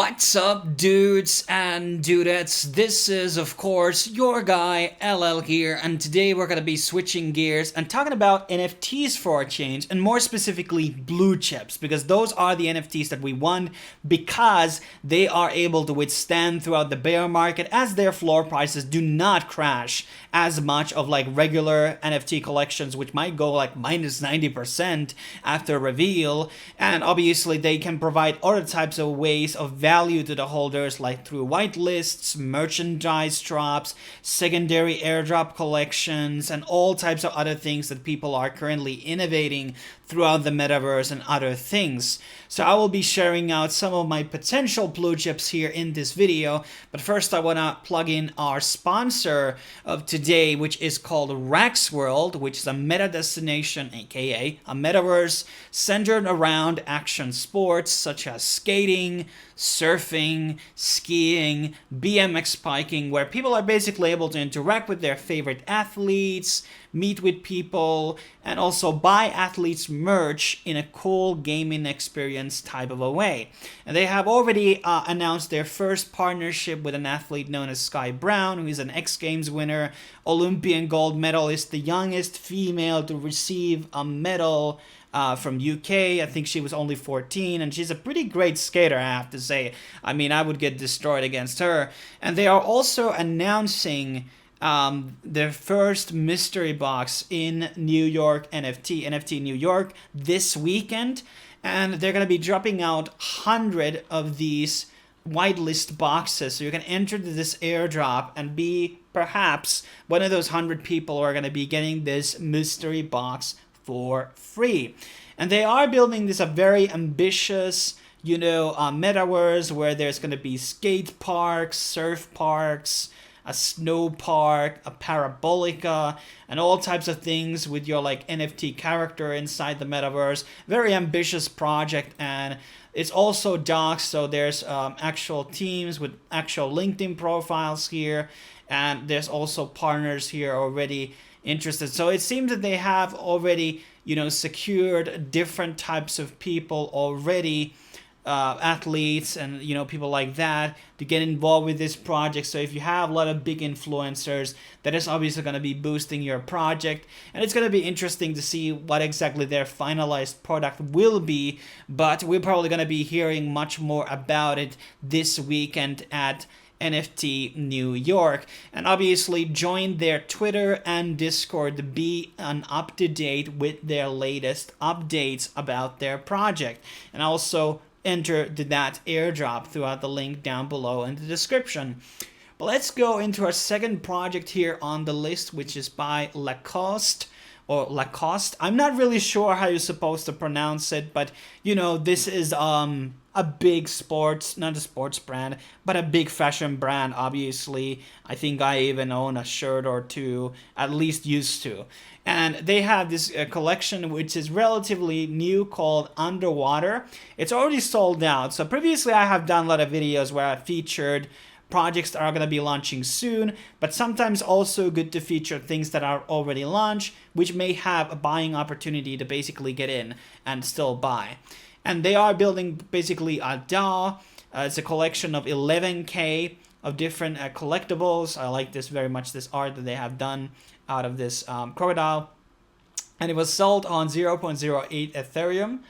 What's up, dudes and dudettes? This is, of course, your guy LL here, and today we're going to be switching gears and talking about NFTs for a change, and more specifically Bluechips, because those are the NFTs that we want because they are able to withstand throughout the bear market as their floor prices do not crash as much of like regular NFT collections, which might go like minus 90% after reveal, and obviously they can provide other types of ways of value to the holders, like through whitelists, merchandise drops, secondary airdrop collections, and all types of other things that people are currently innovating throughout the metaverse and other things. So I will be sharing out some of my potential blue chips here in this video, but first I want to plug in our sponsor of today, which is called Rax World, which is a meta destination, aka a metaverse centered around action sports such as skating, surfing, skiing, BMX biking, where people are basically able to interact with their favorite athletes, meet with people, and also buy athletes merch in a cool gaming experience type of a way. And they have already announced their first partnership with an athlete known as Sky Brown, who is an X Games winner, Olympian gold medalist, the youngest female to receive a medal from UK. I think she was only 14, and she's a pretty great skater, I have to say. I mean, I would get destroyed against her. And they are also announcing their first mystery box in New York NFT New York this weekend, and they're going to be dropping out 100 of these whitelist boxes, so you can enter this airdrop and be perhaps one of those 100 people who are going to be getting this mystery box for free. And they are building this a very ambitious, metaverse where there's going to be skate parks, surf parks, a snow park, a parabolica, and all types of things with your like NFT character inside the metaverse. Very ambitious project, and it's also docs, so there's actual teams with actual LinkedIn profiles here, and there's also partners here already interested. So it seems that they have already, secured different types of people already, athletes and people like that, to get involved with this project. So if you have a lot of big influencers, that is obviously going to be boosting your project, and it's going to be interesting to see what exactly their finalized product will be. But we're probably going to be hearing much more about it this weekend at NFT New York. And obviously join their Twitter and Discord to be up to date with their latest updates about their project, and also enter that airdrop throughout the link down below in the description. But let's go into our second project here on the list, which is by Lacoste, or Lacoste. I'm not really sure how you're supposed to pronounce it, but this is a big not a sports brand, but a big fashion brand, obviously. I think I even own a shirt or two, at least used to. And they have this collection which is relatively new called Underwater. It's already sold out. So previously I have done a lot of videos where I featured projects that are going to be launching soon, but sometimes also good to feature things that are already launched, which may have a buying opportunity to basically get in and still buy. And they are building basically a DYOR. It's a collection of 11K of different collectibles. I like this very much, this art that they have done out of this crocodile. And it was sold on 0.08 Ethereum.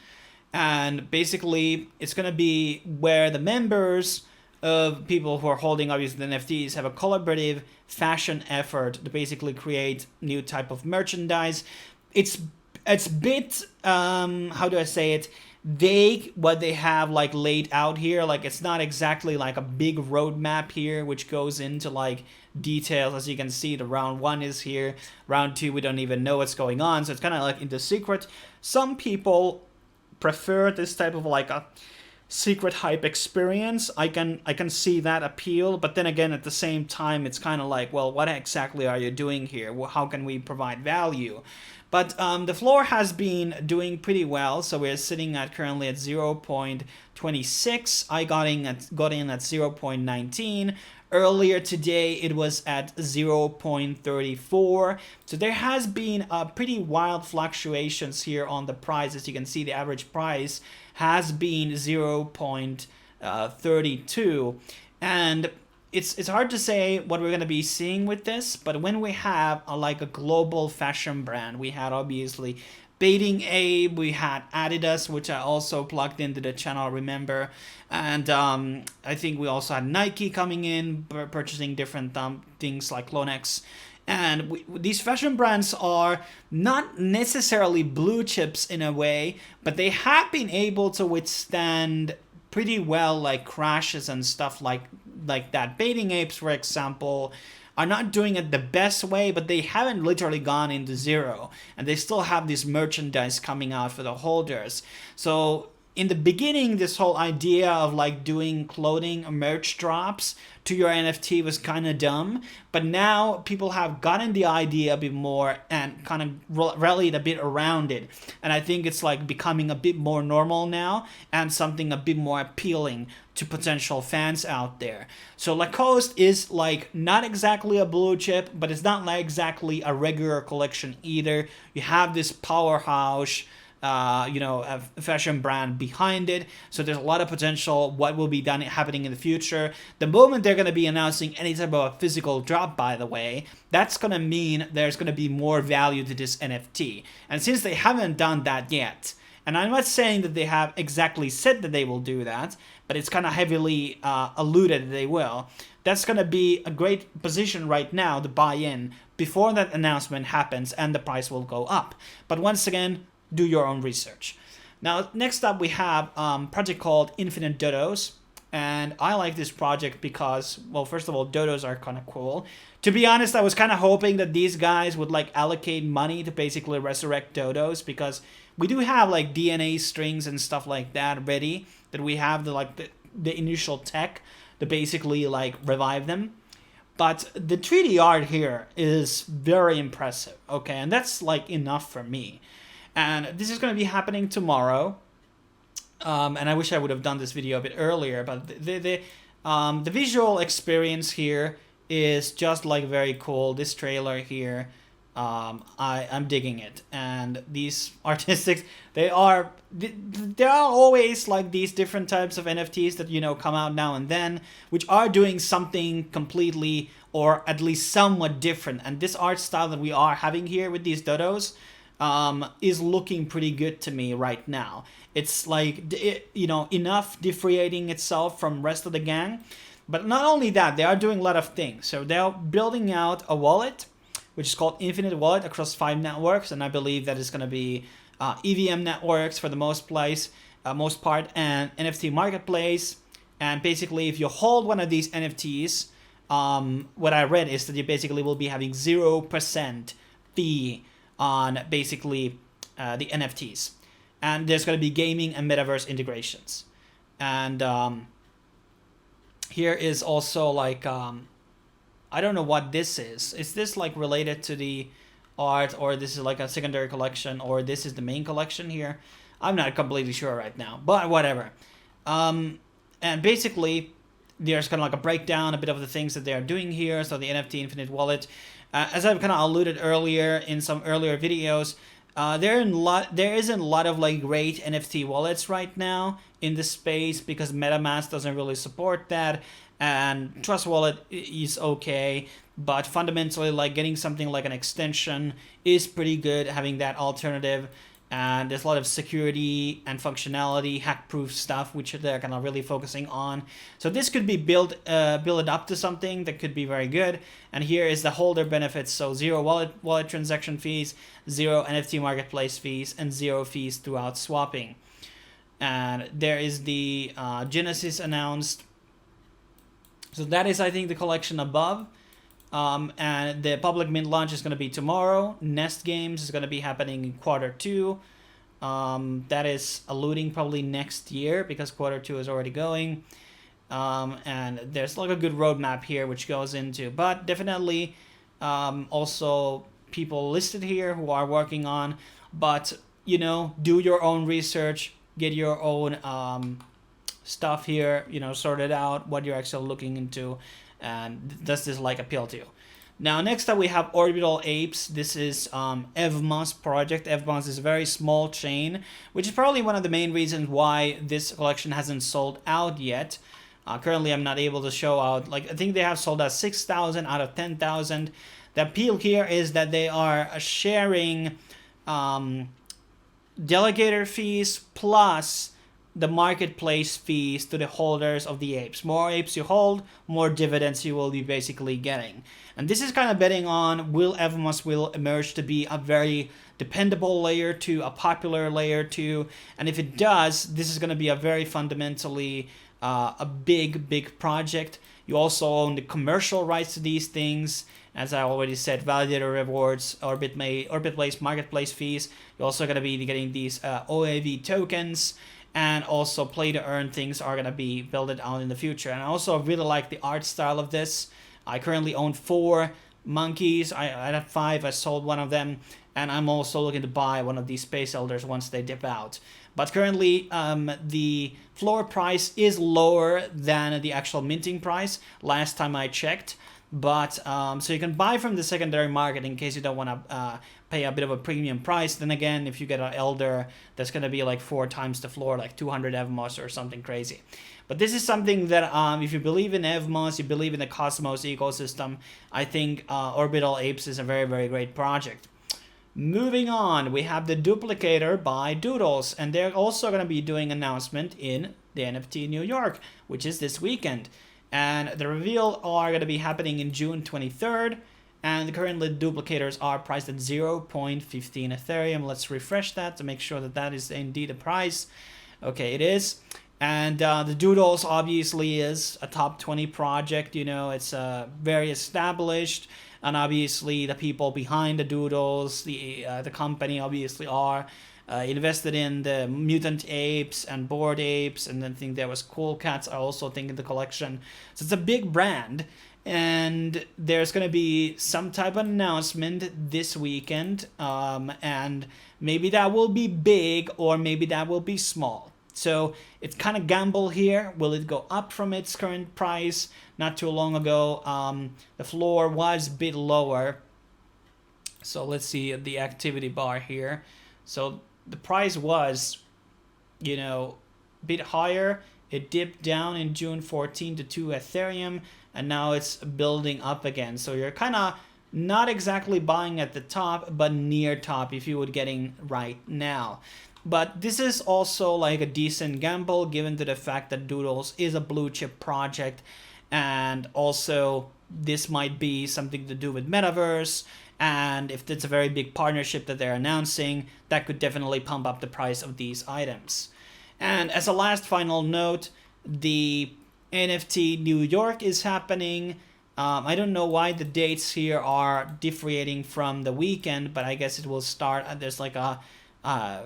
And basically, it's going to be where the members of people who are holding obviously the NFTs have a collaborative fashion effort to basically create new type of merchandise. It's bit, how do I say it, vague what they have like laid out here. Like, it's not exactly like a big roadmap here which goes into like details. As you can see, the round 1 is here, round 2 we don't even know what's going on, so it's kind of like in the secret. Some people prefer this type of like a secret hype experience. I can see that appeal, but then again, at the same time, it's kind of like, well, what exactly are you doing here? How can we provide value? But the floor has been doing pretty well, so we're sitting at currently at 0.26. I got in at 0.19. Earlier today, it was at 0.34. So there has been pretty wild fluctuations here on the price. As you can see, the average price has been 0.34 32. And it's hard to say what we're going to be seeing with this, but when we have like a global fashion brand, we had obviously Bathing Ape, we had Adidas, which I also plugged into the channel, remember, and I think we also had Nike coming in, purchasing different things like Clonex. And these fashion brands are not necessarily blue chips in a way, but they have been able to withstand pretty well like crashes and stuff like that. Bathing Apes, for example, are not doing it the best way, but they haven't literally gone into zero, and they still have this merchandise coming out for the holders. So in the beginning, this whole idea of like doing clothing merch drops to your NFT was kind of dumb, but now people have gotten the idea a bit more and kind of rallied a bit around it. And I think it's like becoming a bit more normal now and something a bit more appealing to potential fans out there. So Lacoste is like not exactly a blue chip, but it's not like exactly a regular collection either. You have this powerhouse a fashion brand behind it, so there's a lot of potential what will be done happening in the future. The moment they're going to be announcing any type of a physical drop, by the way, that's going to mean there's going to be more value to this NFT. And since they haven't done that yet, and I'm not saying that they have exactly said that they will do that, but it's kind of heavily alluded that they will, that's going to be a great position right now to buy in before that announcement happens, and the price will go up. But once again, do your own research. Now, next up we have a project called Infinite Dodos. And I like this project because, well, first of all, Dodos are kind of cool. To be honest, I was kind of hoping that these guys would like allocate money to basically resurrect Dodos, because we do have like DNA strings and stuff like that ready, that we have the initial tech to basically like revive them. But the 3D art here is very impressive, okay? And that's like enough for me. And this is going to be happening tomorrow. And I wish I would have done this video a bit earlier, but the visual experience here is just like very cool. This trailer here, I'm digging it. And these artistics, there are always like these different types of NFTs that, you know, come out now and then, which are doing something completely or at least somewhat different. And this art style that we are having here with these Dodos is looking pretty good to me right now. It's like, enough differentiating itself from rest of the gang. But not only that, they are doing a lot of things. So they're building out a wallet, which is called Infinite Wallet, across 5 networks. And I believe that is going to be EVM networks for the most part, and NFT marketplace. And basically, if you hold one of these NFTs, what I read is that you basically will be having 0% fee on basically the NFTs. And there's going to be gaming and metaverse integrations. And here is also like, I don't know what this is. Is this like related to the art, or this is like a secondary collection, or this is the main collection here? I'm not completely sure right now, but whatever. And basically, there's kind of like a breakdown, a bit of the things that they are doing here. So the NFT Infinite Wallet, as I've kind of alluded earlier in some earlier videos, there isn't a lot of like great NFT wallets right now in this space, because MetaMask doesn't really support that, and Trust Wallet is okay, but fundamentally like getting something like an extension is pretty good, having that alternative. And there's a lot of security and functionality, hack-proof stuff, which they're kind of really focusing on. So this could be built up to something that could be very good. And here is the holder benefits. So 0 wallet transaction fees, 0 NFT marketplace fees, and 0 fees throughout swapping. And there is the Genesis announced. So that is, I think, the collection above. And the public mint launch is going to be tomorrow. Nest Games is going to be happening in Q2. That is alluding probably next year, because Q2 is already going. And there's like a good roadmap here which goes into, but definitely also people listed here who are working on. But, do your own research, get your own stuff here, sort it out, what you're actually looking into. And does this like appeal to you? Now, next up we have Orbital Apes. This is Evma's project. Evma's is a very small chain, which is probably one of the main reasons why this collection hasn't sold out yet. Currently, I'm not able to show out. Like, I think they have sold out 6,000 out of 10,000. The appeal here is that they are sharing delegator fees plus the marketplace fees to the holders of the apes. More apes you hold, more dividends you will be basically getting. And this is kind of betting on will Evmos will emerge to be a very dependable layer 2, a popular layer 2. And if it does, this is going to be a very fundamentally a big project. You also own the commercial rights to these things. As I already said, validator rewards, Orbit-based marketplace fees. You're also going to be getting these OAV tokens. And also play to earn things are going to be built out in the future. And I also really like the art style of this. I currently own 4 monkeys. I had 5. I sold one of them. And I'm also looking to buy one of these space elders once they dip out. But currently, the floor price is lower than the actual minting price last time I checked. But so you can buy from the secondary market in case you don't want to pay a bit of a premium price. Then again, if you get an elder, that's going to be like 4 times the floor, like 200 Evmos or something crazy. But this is something that if you believe in Evmos, you believe in the Cosmos ecosystem, I think Orbital Apes is a very great project. Moving on, we have the Duplicator by Doodles, and they're also going to be doing an announcement in the NFT New York, which is this weekend. And the reveal are going to be happening in June 23rd. And currently the duplicators are priced at 0.15 Ethereum. Let's refresh that to make sure that that is indeed a price. Okay, it is. And the Doodles obviously is a top 20 project. You know, it's very established. And obviously the people behind the Doodles, the company obviously are invested in the mutant apes and bored apes, and then I think there was cool cats I also think in the collection. So it's a big brand, and there's going to be some type of announcement this weekend, and maybe that will be big or maybe that will be small. So it's kind of gamble here. Will it go up from its current price? Not too long ago, the floor was a bit lower. So let's see the activity bar here. So the price was, you know, a bit higher. It dipped down in June 14 to 2 Ethereum, and now it's building up again. So you're kind of not exactly buying at the top, but near top if you would getting right now. But this is also like a decent gamble given to the fact that Doodles is a blue chip project, and also this might be something to do with Metaverse. And if it's a very big partnership that they're announcing, that could definitely pump up the price of these items. And as a last final note, the NFT New York is happening. I don't know why the dates here are differentiating from the weekend, but I guess it will start. There's like a a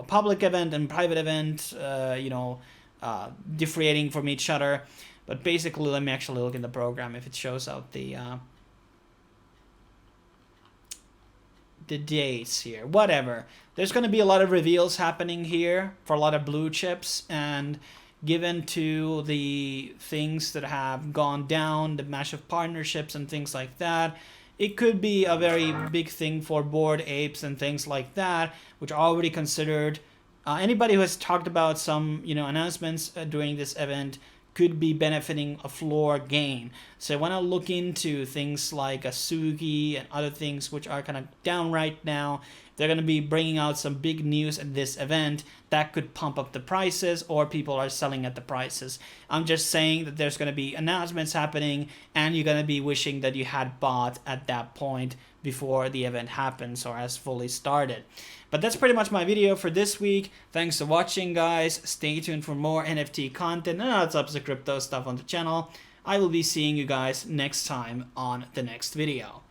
public event and private event, differentiating from each other. But basically, let me actually look in the program if it shows out the dates here. Whatever. There's going to be a lot of reveals happening here for a lot of blue chips, and given to the things that have gone down, the massive partnerships and things like that, it could be a very big thing for bored apes and things like that, which are already considered. Anybody who has talked about some announcements during this event could be benefiting a floor gain. So I want to look into things like a Sugi and other things which are kind of down right now. They're going to be bringing out some big news at this event that could pump up the prices, or people are selling at the prices. I'm just saying that there's going to be announcements happening, and you're going to be wishing that you had bought at that point before the event happens or has fully started. But that's pretty much my video for this week. Thanks for watching, guys. Stay tuned for more NFT content and other types of crypto stuff on the channel. I will be seeing you guys next time on the next video.